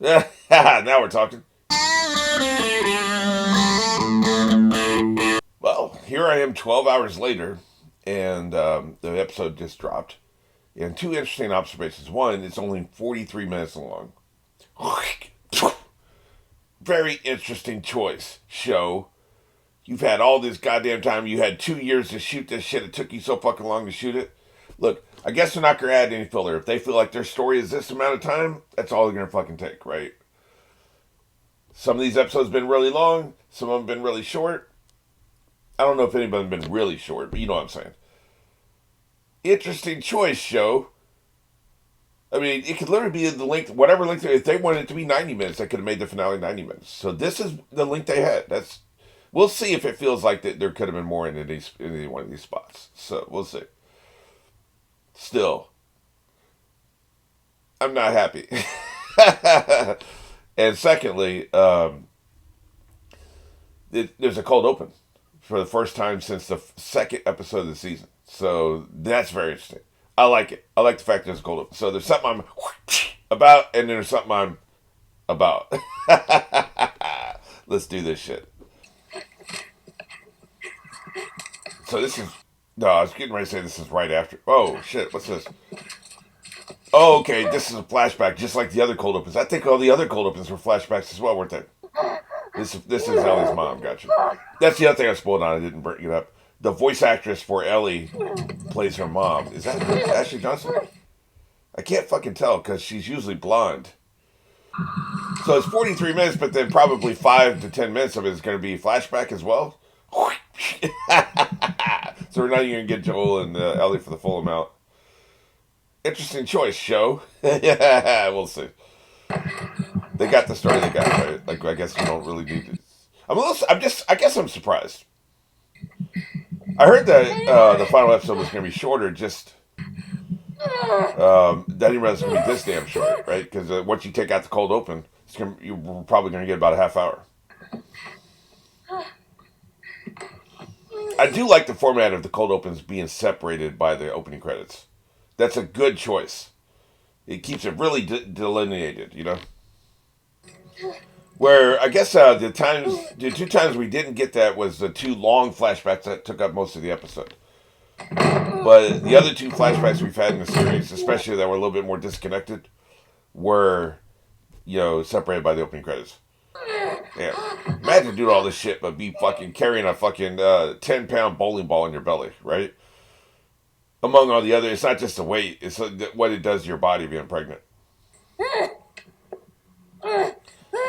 Now we're talking. Well, here I am 12 hours later, and the episode just dropped. And two interesting observations. One, it's only 43 minutes long. Very interesting choice, show. You've had all this goddamn time. You had 2 years to shoot this shit. It took you so fucking long to shoot it. Look, I guess they're not going to add any filler. If they feel like their story is this amount of time, that's all they're going to fucking take, right? Some of these episodes have been really long. Some of them have been really short. I don't know if any of them have been really short, but you know what I'm saying. Interesting choice, show. I mean, it could literally be the length, whatever length. If they wanted it to be 90 minutes, they could have made the finale 90 minutes. So this is the length they had. We'll see if it feels like that there could have been more in any one of these spots. So we'll see. Still, I'm not happy. And secondly, there's a cold open for the first time since the second episode of the season. So that's very interesting. I like it. I like the fact there's a cold open. So there's something I'm about, and then there's something I'm about. Let's do this shit. So this is. No, I was getting ready to say this is right after. Oh, shit. What's this? Oh, okay. This is a flashback, just like the other cold opens. I think all the other cold opens were flashbacks as well, weren't they? This is Ellie's mom. Gotcha. That's the other thing I spoiled on. I didn't bring it up. The voice actress for Ellie plays her mom. Is that Ashley Johnson? I can't fucking tell because she's usually blonde. So it's 43 minutes, but then probably 5 to 10 minutes of it is going to be flashback as well. So we're not even going to get Joel and Ellie for the full amount. Interesting choice, show. Yeah, we'll see. They got the story they got, right? Like, I guess you don't really need it. I guess I'm surprised. I heard that the final episode was going to be shorter, just, I didn't realize it was going to be this damn short, right? Because once you take out the cold open, you're probably going to get about a half hour. I do like the format of the cold opens being separated by the opening credits. That's a good choice. It keeps it really delineated, you know? Where I guess the two times we didn't get that was the two long flashbacks that took up most of the episode. But the other two flashbacks we've had in the series, especially that were a little bit more disconnected, were, separated by the opening credits. Yeah. Imagine doing all this shit, but be fucking carrying a fucking 10-pound bowling ball in your belly, right? Among all the other, it's not just the weight; it's what it does to your body being pregnant.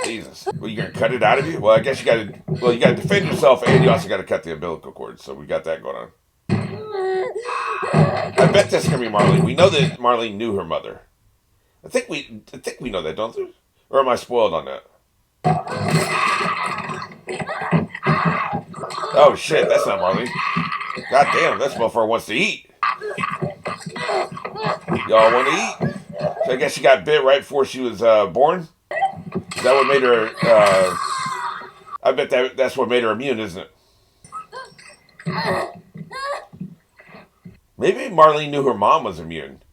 Jesus, well, you gonna cut it out of you? Well, I guess you gotta. Well, you gotta defend yourself, and you also gotta cut the umbilical cord. So we got that going on. I bet that's gonna be Marlene. We know that Marlene knew her mother. I think we know that, don't we? Or am I spoiled on that? Oh shit, that's not Marlene. God damn, this motherfucker wants to eat. Y'all want to eat? So I guess she got bit right before she was born. Is that what made her? I bet that's what made her immune, isn't it? Maybe Marlene knew her mom was immune,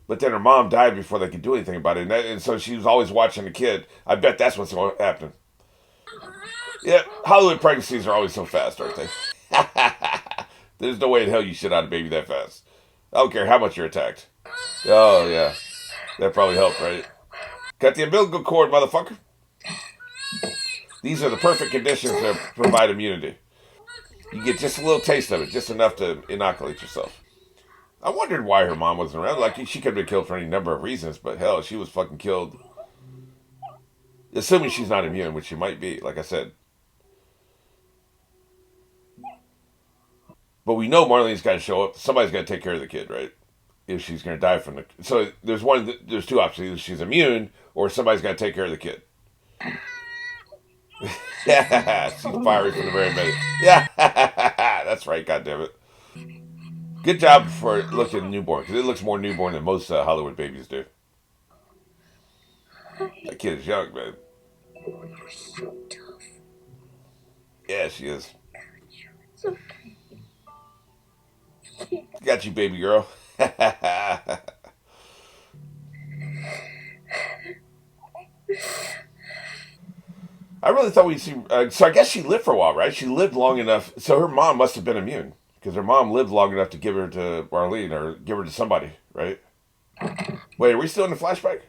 but then her mom died before they could do anything about it, and so she was always watching the kid. I bet that's what's happening. Yeah, Hollywood pregnancies are always so fast, aren't they? There's no way in hell you shit out a baby that fast. I don't care how much you're attacked. Oh, yeah. That probably helped, right? Cut the umbilical cord, motherfucker. These are the perfect conditions to provide immunity. You get just a little taste of it, just enough to inoculate yourself. I wondered why her mom wasn't around. Like, she could have been killed for any number of reasons, but hell, she was fucking killed. Assuming she's not immune, which she might be, like I said. But we know Marlene's got to show up. Somebody's got to take care of the kid, right? If she's going to die from the... So there's two options. Either she's immune, or somebody's got to take care of the kid. Yeah, she's fiery from the very beginning. Yeah, that's right, goddammit. Good job for looking newborn, because it looks more newborn than most Hollywood babies do. That kid is young, man. Oh, you're so tough. Yeah, she is. It's okay. Got you, baby girl. I really thought we'd see. So I guess she lived for a while, right? She lived long enough. So her mom must have been immune because her mom lived long enough to give her to Marlene or give her to somebody, right? Wait, are we still in the flashback?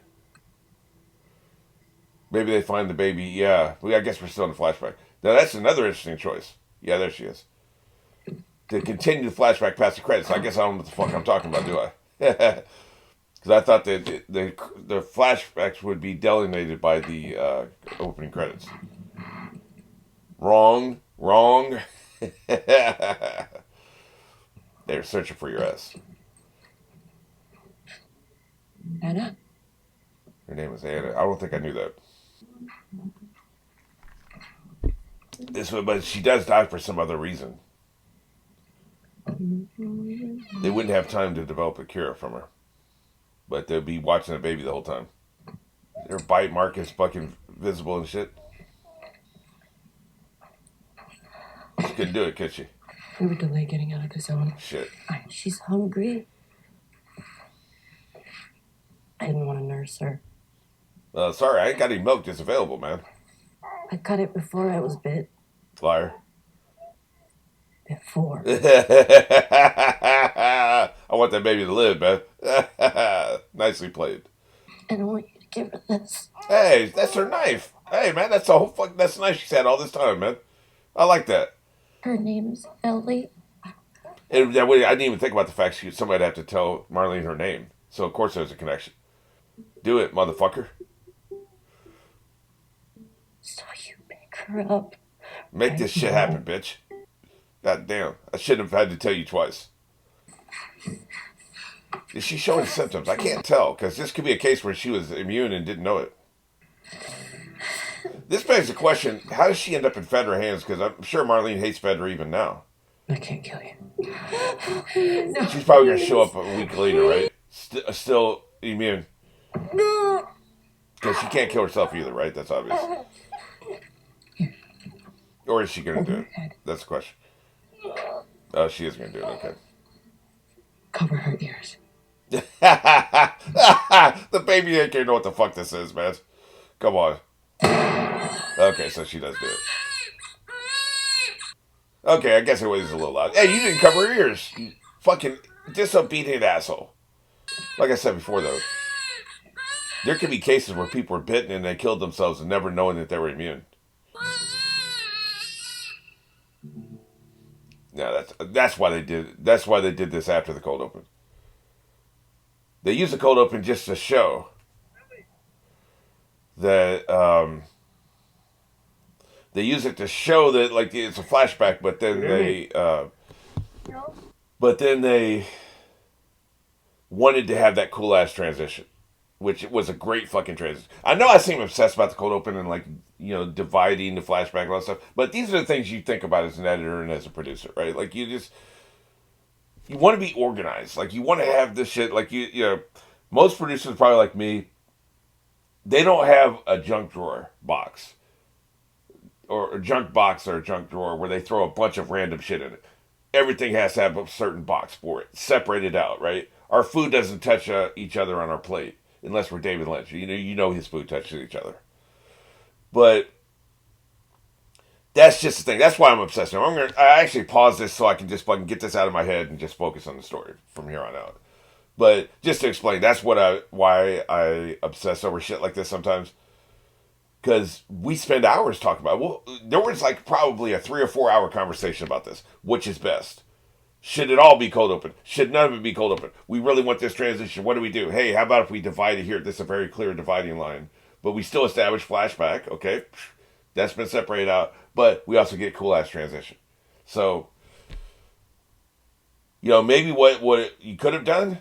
Maybe they find the baby. Yeah, I guess we're still in the flashback. Now that's another interesting choice. Yeah, there she is. To continue the flashback past the credits. I guess I don't know what the fuck I'm talking about, do I? Because I thought that the flashbacks would be delineated by the opening credits. Wrong. They're searching for your ass. Anna? Her name is Anna. I don't think I knew that. But she does die for some other reason. They wouldn't have time to develop a cure from her. But they'll be watching the baby the whole time. Her bite mark is fucking visible and shit. She couldn't do it, could she? We would delay getting out of the zone. Shit. She's hungry. I didn't want to nurse her. Sorry, I ain't got any milk just available, man. I cut it before I was bit. Liar. Before. I want that baby to live, man. Nicely played. And I want you to give her this. Hey, that's her knife. Hey, man, that's the whole fuck. That's the knife she's had all this time, man. I like that. Her name's Ellie. And I didn't even think about the fact somebody'd have to tell Marlene her name. So of course there's a connection. Do it, motherfucker. So you pick her up. Make this shit happen, bitch. God damn. I shouldn't have had to tell you twice. Is she showing symptoms? I can't tell, because this could be a case where she was immune and didn't know it. This begs the question, how does she end up in Fedra hands? Because I'm sure Marlene hates Fedra even now. I can't kill you. No. She's probably going to show up a week later, right? Still immune. Because she can't kill herself either, right? That's obvious. Or is she going to do it? That's the question. Oh, she is going to do it, okay. Cover her ears. The baby ain't going to know what the fuck this is, man. Come on. Okay, so she does do it. Okay, I guess it was a little loud. Hey, you didn't cover her ears. You fucking disobedient asshole. Like I said before, though, there could be cases where people were bitten and they killed themselves and never knowing that they were immune. No, that's why they did. That's why they did this after the cold open. They used the cold open just to show that they use it to show that like it's a flashback, but then they wanted to have that cool ass transition, which was a great fucking transition. I know I seem obsessed about the cold open and like, you know, dividing the flashback and all that stuff, but these are the things you think about as an editor and as a producer, right? Like you want to be organized. Like you want to have this shit, like you know, most producers probably like me, they don't have a junk drawer box or a junk box or a junk drawer where they throw a bunch of random shit in it. Everything has to have a certain box for it, separated out, right? Our food doesn't touch each other on our plate unless we're David Lynch. You know his food touches each other. But that's just the thing. That's why I'm obsessed. I actually pause this so I can just fucking get this out of my head and just focus on the story from here on out. But just to explain, that's why I obsess over shit like this sometimes. Because we spend hours talking about it. Well, there was like probably a 3 or 4 hour conversation about this. Which is best? Should it all be cold open? Should none of it be cold open? We really want this transition. What do we do? Hey, how about if we divide it here? This is a very clear dividing line. But we still establish flashback. Okay, that's been separated out. But we also get cool ass transition. So, you know, maybe what you could have done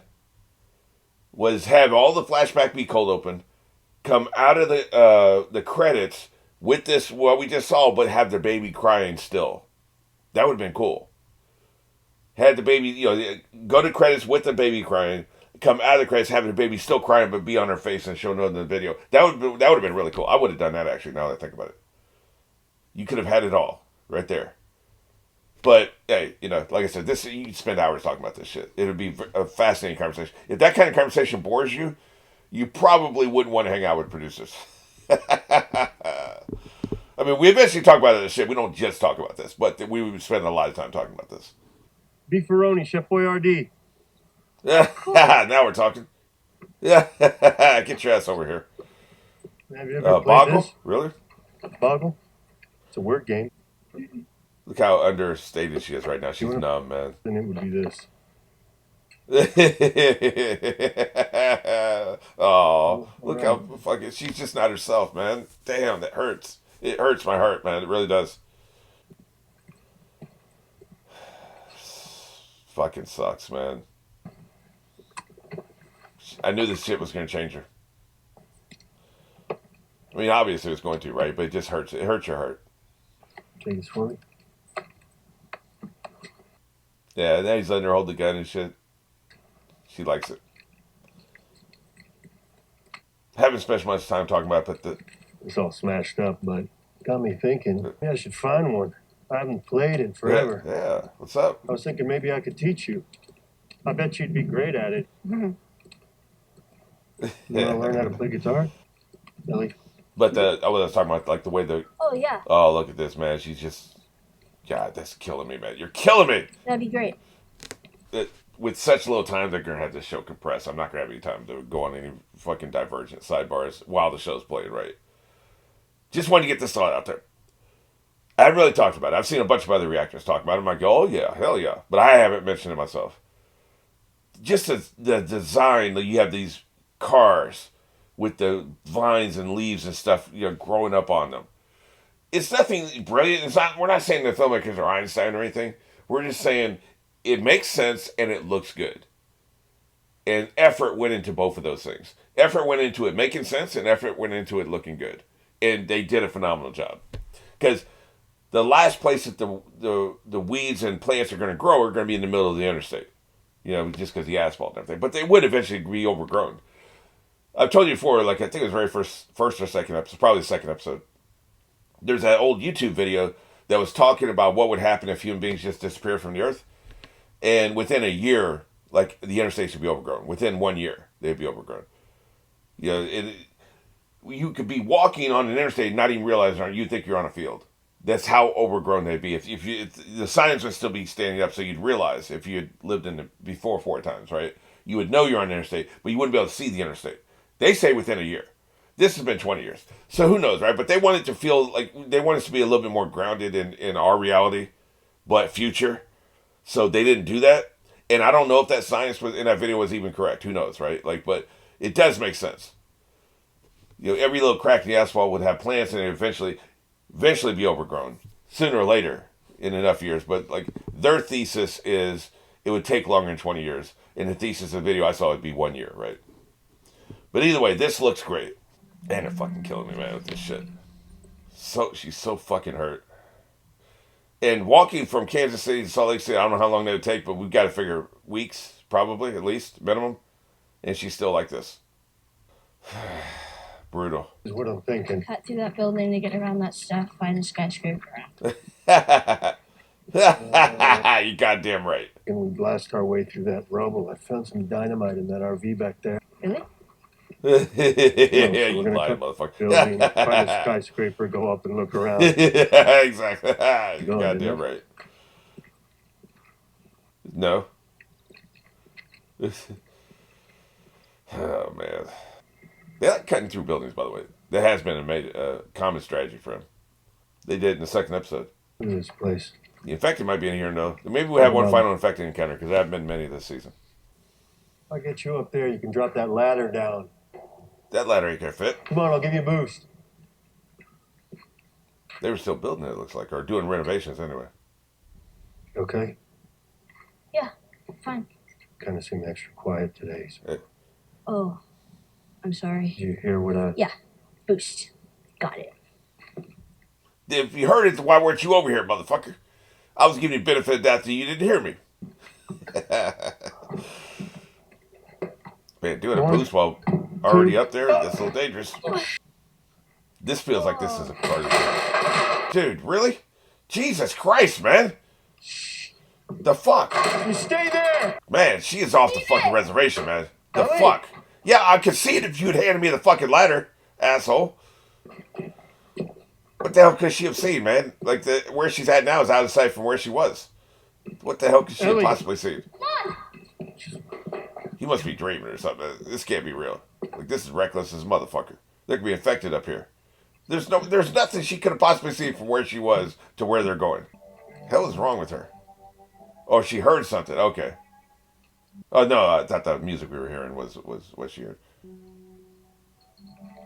was have all the flashback be cold open, come out of the credits with this what we just saw, but have the baby crying still. That would have been cool. Had the baby, you know, go to credits with the baby crying, come out of the credits having the baby still crying, but be on her face and show no in the video. That would have been really cool. I would have done that actually. Now that I think about it, you could have had it all right there. But hey, you know, like I said, you could spend hours talking about this shit. It would be a fascinating conversation. If that kind of conversation bores you, you probably wouldn't want to hang out with producers. I mean, we eventually talk about other shit. We don't just talk about this, but we would spend a lot of time talking about this. Beefaroni, Chef Boyardee. Now we're talking. Yeah, get your ass over here. Have you ever played Boggle? this? Really? Boggle? It's a word game. Look how understated she is right now. She's numb, man. And it would be this. Oh, look how fucking. She's just not herself, man. Damn, that hurts. It hurts my heart, man. It really does. Fucking sucks, man. I knew this shit was going to change her. I mean, obviously it was going to, right? But it just hurts. It hurts your heart. Take this for me. Yeah, and then he's letting her hold the gun and shit. She likes it. Haven't spent much time talking about it, but It's all smashed up, but got me thinking. Maybe I should find one. I haven't played in forever. Yeah. What's up? I was thinking maybe I could teach you. I bet you'd be great at it. You want to learn how to play guitar? Ellie? But I was talking about like the way the. Oh, yeah. Oh, look at this, man. She's just. God, that's killing me, man. You're killing me. That'd be great. With such little time, they're gonna have this show compressed. I'm not gonna have any time to go on any fucking divergent sidebars while the show's playing, right? Just wanted to get this thought out there. I haven't really talked about it. I've seen a bunch of other reactors talk about it. I'm like, oh yeah, hell yeah. But I haven't mentioned it myself. Just the design, that you have these cars with the vines and leaves and stuff, growing up on them. It's nothing brilliant. It's not. We're not saying the filmmakers are Einstein or anything. We're just saying it makes sense and it looks good. And effort went into both of those things. Effort went into it making sense, and effort went into it looking good. And they did a phenomenal job. Because the last place that the weeds and plants are going to grow are going to be in the middle of the interstate. Just because the asphalt and everything. But they would eventually be overgrown. I've told you before, like I think it was very first or second episode, probably the second episode. There's that old YouTube video that was talking about what would happen if human beings just disappeared from the earth. And within a year, like the interstates would be overgrown. Within 1 year, they'd be overgrown. You could be walking on an interstate and not even realize you'd think you're on a field. That's how overgrown they'd be. If the signs would still be standing up, so you'd realize if you had lived in it before 4 times, right? You would know you're on the interstate, but you wouldn't be able to see the interstate. They say within a year. This has been 20 years. So who knows, right? But they want it to feel like they want us to be a little bit more grounded in our reality, but future. So they didn't do that. And I don't know if that science was in that video was even correct. Who knows, right? But it does make sense. Every little crack in the asphalt would have plants and eventually be overgrown sooner or later in enough years. But like their thesis is it would take longer than 20 years. And the thesis of the video I saw would be 1 year, right? But either way, this looks great. Man, they're fucking killing me, man, with this shit. She's so fucking hurt. And walking from Kansas City to Salt Lake City, I don't know how long that would take, but we've got to figure weeks, probably, at least, minimum. And she's still like this. Brutal. Is what I'm thinking. Cut through that building to get around that stuff, find the skyscraper. You goddamn right. And we blast our way through that rubble. I found some dynamite in that RV back there. Really? Yeah, so you lying motherfucker. Building, find a skyscraper, go up and look around. Yeah, exactly. You're goddamn right. No. Oh, man. They like cutting through buildings, by the way. That has been a common strategy for him. They did in the second episode. Look at this place. The infected might be in here, no. Maybe we'll have one final infected encounter, because there haven't been many this season. If I get you up there, you can drop that ladder down. That ladder ain't gonna fit. Come on, I'll give you a boost. They were still building it, looks like, or doing renovations anyway. Okay? Yeah, fine. Kind of seemed extra quiet today. So. Oh, I'm sorry. Did you hear what I... Yeah, boost. Got it. If you heard it, why weren't you over here, motherfucker? I was giving you benefit of that so you didn't hear me. Man, doing a boost while already up there, that's a little dangerous. This feels like this is a part of it. Dude, really? Jesus Christ, man. The fuck? You stay there! Man, she is off the fucking reservation, man. The fuck? Yeah, I could see it if you'd handed me the fucking ladder, asshole. What the hell could she have seen, man? Like, where she's at now is out of sight from where she was. What the hell could she have Ellie. possibly seen? He must be dreaming or something. This can't be real. Like, this is reckless as a motherfucker. They could be infected up here. There's nothing she could have possibly seen from where she was to where they're going. Hell is wrong with her? Oh, she heard something. Okay. Oh no, I thought the music we were hearing was what she heard.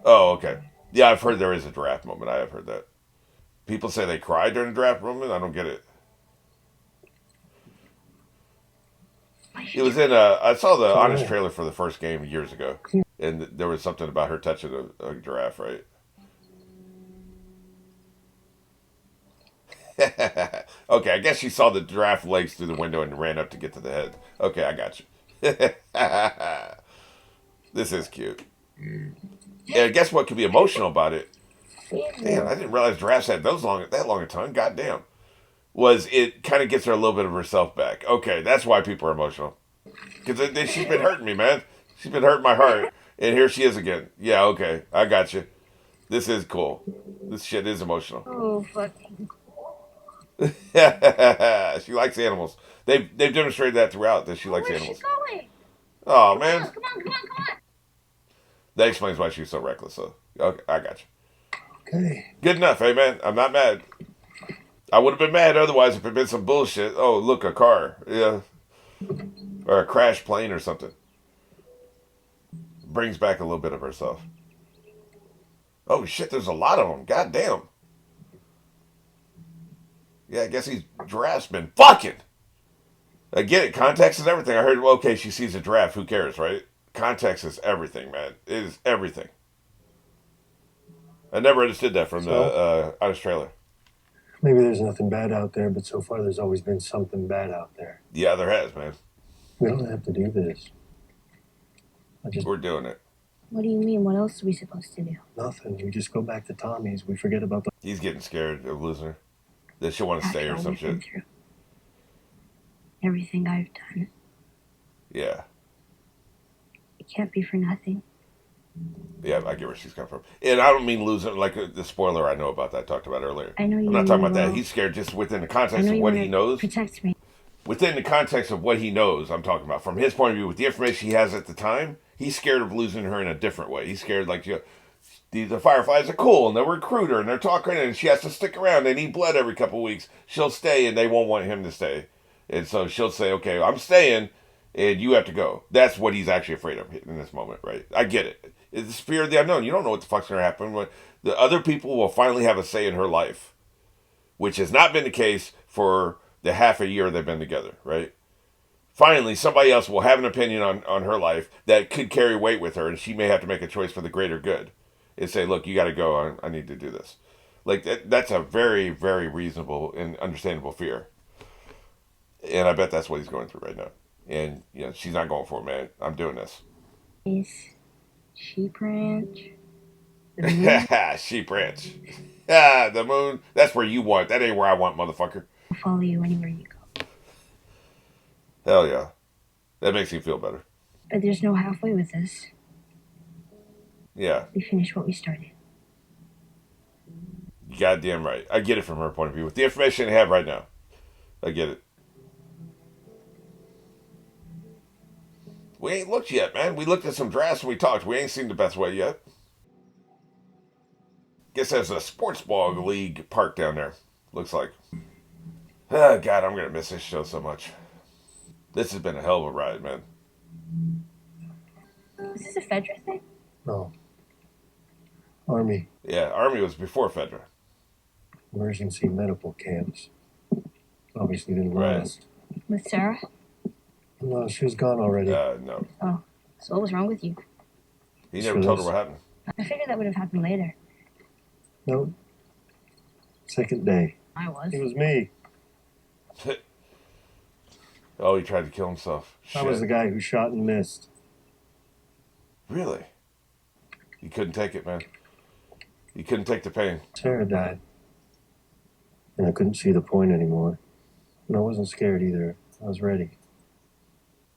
Oh, okay. Yeah, I've heard there is a draft moment. I have heard that. People say they cried during a draft moment. I don't get it. It was in I saw the honest trailer for the first game years ago, and there was something about her touching a giraffe, right? Okay, I guess she saw the giraffe legs through the window and ran up to get to the head. Okay, I got you. This is cute. Yeah, I guess what could be emotional about it? Damn, I didn't realize giraffes had that long a tongue. Goddamn. Was it kind of gets her a little bit of herself back? Okay, that's why people are emotional. Because she's been hurting me, man. She's been hurting my heart, and here she is again. Yeah, okay, I got you. This is cool. This shit is emotional. Oh, fucking She likes animals. They've demonstrated that throughout that she likes where's animals. she going? Oh man, Come on. that explains why she's so reckless. So okay, I got you. Okay. Good enough, hey man. I'm not mad. I would have been mad otherwise if it had been some bullshit. Oh, look, a car. Yeah. Or a crashed plane or something. Brings back a little bit of herself. Oh shit, there's a lot of them. God damn. Yeah, I guess these giraffes been fucking. I get it. Context is everything. I heard, well, okay, she sees a giraffe. Who cares, right? Context is everything, man. It is everything. I never understood that from the honest trailer. Maybe there's nothing bad out there, but so far there's always been something bad out there. Yeah, there has, man. We don't have to do this. We're doing it. What do you mean? What else are we supposed to do? Nothing. We just go back to Tommy's. We forget about the. He's getting scared of losing her. That she'll want to stay or After all some we've been shit. through. Everything I've done. Yeah. It can't be for nothing. Yeah, I get where she's coming from. And I don't mean losing, like the spoiler I know about that I talked about earlier. I know you. I'm not talking mean about that. well. He's scared just within the I context know of you what wanna he knows. protect me. Within the context of what he knows, I'm talking about. From his point of view, with the information he has at the time, he's scared of losing her in a different way. He's scared, like, you know, the Fireflies are cool, and they'll recruit her, and they're talking, and she has to stick around. They need blood every couple of weeks. She'll stay, and they won't want him to stay. And so she'll say, okay, I'm staying, and you have to go. That's what he's actually afraid of in this moment, right? I get it. It's the fear of the unknown. You don't know what the fuck's going to happen. The other people will finally have a say in her life, which has not been the case for the half a year they've been together, right? Finally, somebody else will have an opinion on her life that could carry weight with her, and she may have to make a choice for the greater good and say, look, you got to go. I need to do this. Like, that's a very, very reasonable and understandable fear. And I bet that's what he's going through right now. And, you know, she's not going for it, man. I'm doing this. Sheep ranch. The moon. Sheep ranch. The moon. That's where you want. That ain't where I want, motherfucker. I'll follow you anywhere you go. Hell yeah. That makes me feel better. But there's no halfway with this. Yeah. We finished what we started. Goddamn right. I get it from her point of view. With the information I have right now, I get it. We ain't looked yet, man. We looked at some drafts and we talked. We ain't seen the best way yet. Guess there's a sports ball league park down there. Looks like. Oh, God, I'm going to miss this show so much. This has been a hell of a ride, man. Is this a Fedra thing? No. Army. Yeah, Army was before Fedra. Emergency medical camps. Obviously didn't Right. last. With Sarah? No, she was gone already. No. Oh. So what was wrong with you? He never told her what happened. I figured that would have happened later. No. Second day. I was. It was me. Oh, he tried to kill himself. I was the guy who shot and missed. Really? He couldn't take it, man. He couldn't take the pain. Sarah died. And I couldn't see the point anymore. And I wasn't scared either. I was ready.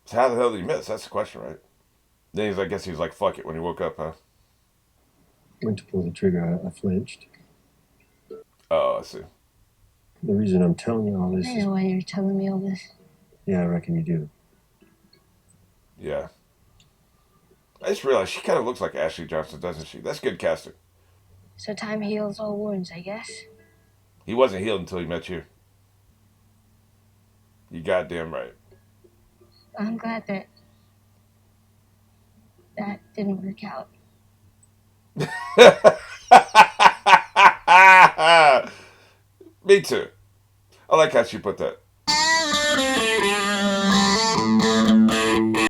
So how the hell did he miss? That's the question, right? Then I guess he was like, fuck it when he woke up, huh? Went to pull the trigger. I flinched. Oh, I see. The reason I'm telling you all this I is... know why you're telling me all this. Yeah, I reckon you do. Yeah. I just realized she kind of looks like Ashley Johnson, doesn't she? That's good casting. So time heals all wounds, I guess. He wasn't healed until he met you. You goddamn right. I'm glad that didn't work out. Me too. I like how she put that.